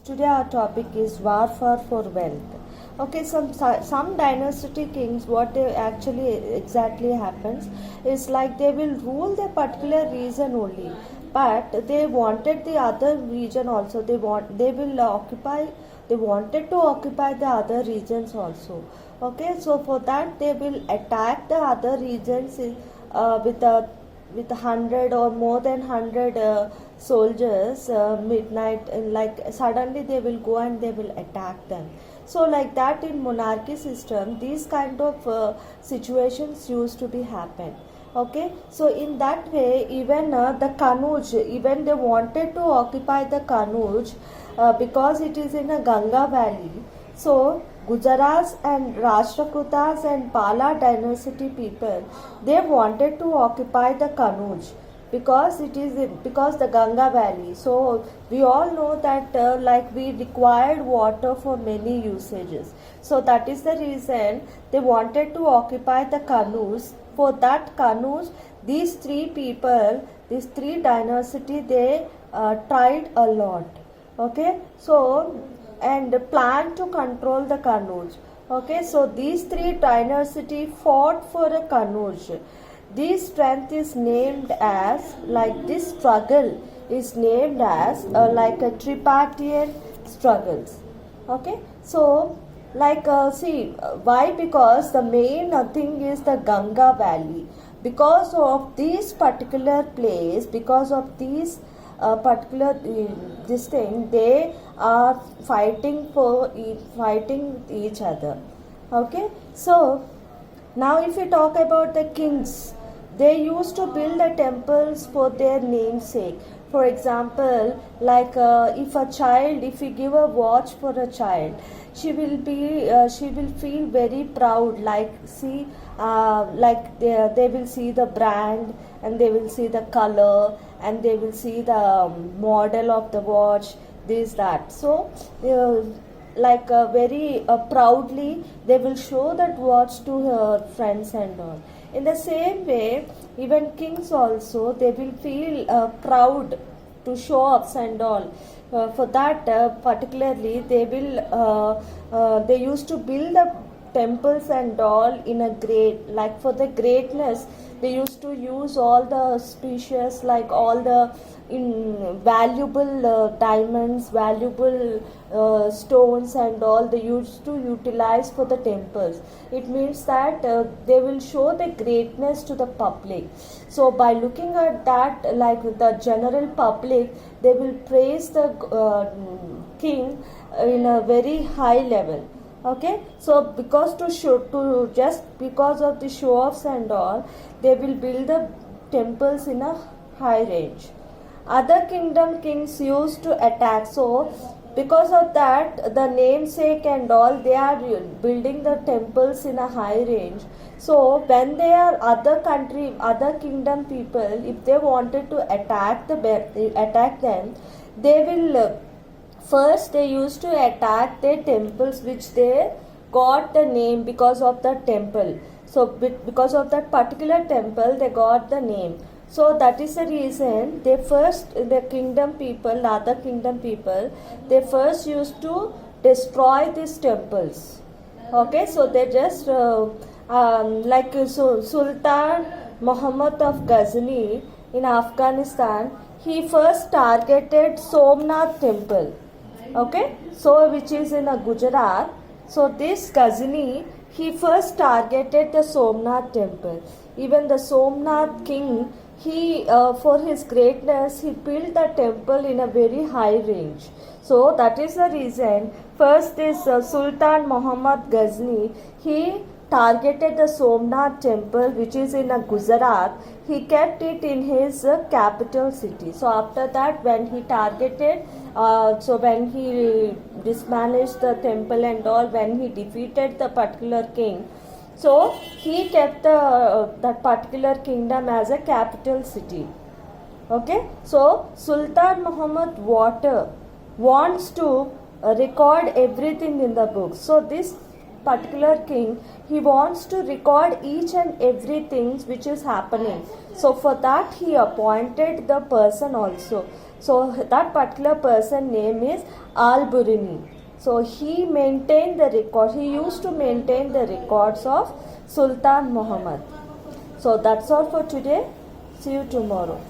Today our topic is warfare for wealth. Okay, some dynasty kings, what they actually exactly happens is like they will rule the particular region only, but they wanted the other region also. They will occupy. They wanted to occupy the other regions also. Okay, so for that they will attack the other regions with 100 or more than 100 soldiers midnight, and like suddenly they will go and they will attack them. So like that in monarchy system these kind of situations used to be happen. Okay, so in that way even the Kanuj, even they wanted to occupy the Kanuj because it is in a Ganga valley. So Gujarats and Rashtrakutas and Pala dynasty people, they wanted to occupy the Kanuj because the Ganga valley. So we all know that like we required water for many usages. So that is the reason they wanted to occupy the Kanuj. For that Kanuj, these three people, these three dynasty, they tried a lot. Okay, so and plan to control the Kanuj. Okay, so these three dynasty fought for a Kanuj. This strength is named as, like this struggle is named as like a tripartite struggles. Okay, so like why? Because the main thing is the Ganga valley. Because of this particular place, because of these particular this thing, they are fighting each other. Okay, so now if we talk about the kings, they used to build the temples for their namesake. For example, like if we give a watch for a child, she will feel very proud. Like they will see the brand, and they will see the color, and they will see the model of the watch, this that. So very proudly they will show that watch to her friends and all. In the same way, even kings also, they will feel proud to show ups and all. For that particularly they used to build the temples and all in a great, like for the greatness they used to use all the species, like all the valuable diamonds, valuable stones and all they used to utilize for the temples. It means that they will show the greatness to the public. So by looking at that, like the general public, they will praise the king in a very high level. Okay, so just because of the show offs and all, they will build the temples in a high range. Other kingdom kings used to attack. So because of that, the namesake and all, they are building the temples in a high range. So when they are other kingdom people, if they wanted to attack them, they will first they used to attack their temples which they got the name because of the temple. So because of that particular temple, they got the name. So that is the reason the other kingdom people, they first used to destroy these temples. Okay, so they just Sultan Muhammad of Ghazni in Afghanistan, he first targeted Somnath temple. Okay, so which is in Gujarat. So this Ghazni, he first targeted the Somnath temple. Even the Somnath king, he for his greatness, he built the temple in a very high range. So that is the reason first this Sultan Muhammad Ghazni, he targeted the Somnath temple which is in Gujarat. He kept it in his capital city. So after that, when he targeted, when he dismantled the temple and all, when he defeated the particular king, so he kept that particular kingdom as a capital city. Okay, so Sultan Muhammad wants to record everything in the books. So this particular king, he wants to record each and everything which is happening. So for that he appointed the person also. So that particular person name is Al-Burini. So he maintained the record. He used to maintain the records of Sultan Muhammad. So that's all for today. See you tomorrow.